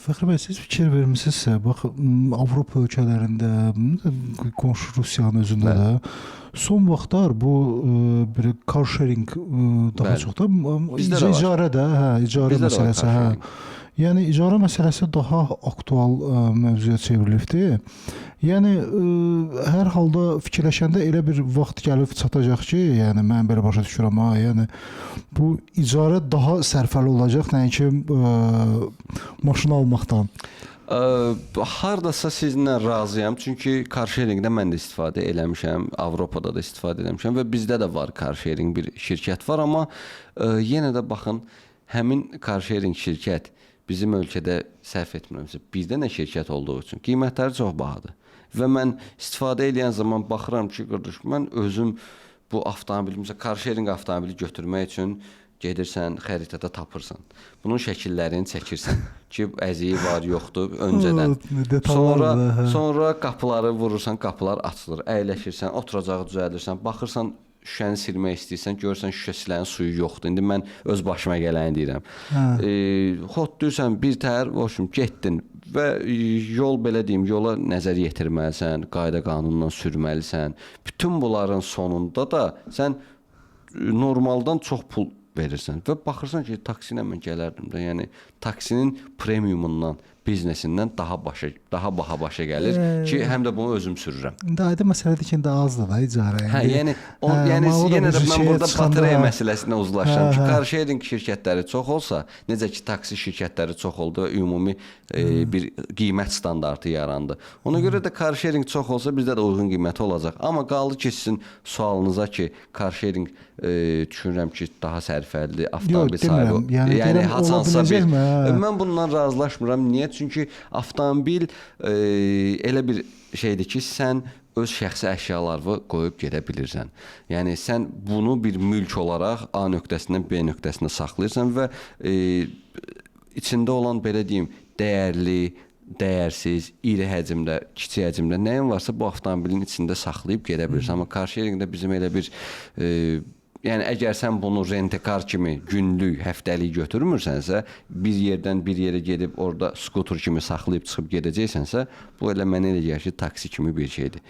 Fəxri bəy, siz fikir vermisinizsə, bax Avropa ölkələrində, qonşu Rusiyanın özündə Bəli. də son vaxtlar bu bir car sharing daha Bəli. çox da Bizdə də var. icarə də, icarə Bizdə də var məsələsi, car sharing. Yəni icarə məsələsi daha aktual mövzuya çevrilibdir. Yəni hər halda fikirləşəndə elə bir vaxt gəlib çatacaq ki, yəni mən belə başa düşürəm yəni bu icarə daha sərfəli olacaq, nəinki maşın almaqdan. Hardasa sizinlə razıyam. Çünki car sharingdə mən də istifadə eləmişəm, Avropada da istifadə eləmişəm və bizdə də var car sharing bir şirkət var, amma yenə də baxın, həmin car sharing şirkət bizim ölkədə səhv etmirəmsə, bir dənə şirkət olduğu üçün qiymətləri çox bahadır. Və mən istifadə edən zaman baxıram ki, qardaş, mən özüm bu avtomobili, məsələn, car sharing avtomobili götürmək üçün gedirsən, xəritədə tapırsan. Bunun şəkillərini çəkirsən ki, əziyi var, yoxdur, öncədən. Sonra qapıları vurursan, qapılar açılır, əyləşirsən, oturacağı düzəldirsən, baxırsan, şüşəni silmək istəyirsən, görürsən şüşə silən suyu yoxdur. İndi mən öz başıma gələni deyirəm. Xod deyirsən, bir təhər, hoşum, getdin və yol, belə deyim, yola nəzər yetirməlisən, qayda qanunla sürməlisən. Bütün bunların sonunda da sən normaldan çox pul verirsən və baxırsan ki, taksi ilə mən gələrdim də. Yəni taksinin premiumundan, biznesindən daha baha başa gəlir ki, həm də bunu özüm sürürəm. İndi aydın məsələdir ki, indi azdır da icarə. Yəni yenə də mən burada batereya məsələsinə uzlaşıram ki, car sharing şirkətləri çox olsa, necə ki, taksi şirkətləri çox oldu və ümumi bir qiymət standartı yarandı. Ona görə də car sharing çox olsa, bizdə də uyğun qiyməti olacaq. Amma qaldı ki, sizin sualınıza ki, car sharing düşünürəm ki, daha sərfəlidir, avtomobil sahibi. Yəni haçansa bir. Mən bundan razılaşmıram. Niyə? Çünki avtomobil elə bir şeydir ki, sən öz şəxsi əşyalarını qoyub gedə bilirsən. Yəni sən bunu bir mülk olaraq A nöqtəsindən B nöqtəsinə saxlayırsan və içində olan, belə deyim, dəyərli, dəyərsiz, iri həcmdə, kiçik həcmdə nəyin varsa bu avtomobilin içində saxlayıb gedə bilirsən. Amma car sharingdə bizim elə bir yəni əgər sən bunu rentekar kimi günlük, həftəlik götürmürsənsə, bir yerdən bir yerə gedib orada skuter kimi saxlayıb çıxıb gedəcəksənsə, bu elə mənə elə gəlir ki, taksi kimi bir şeydir.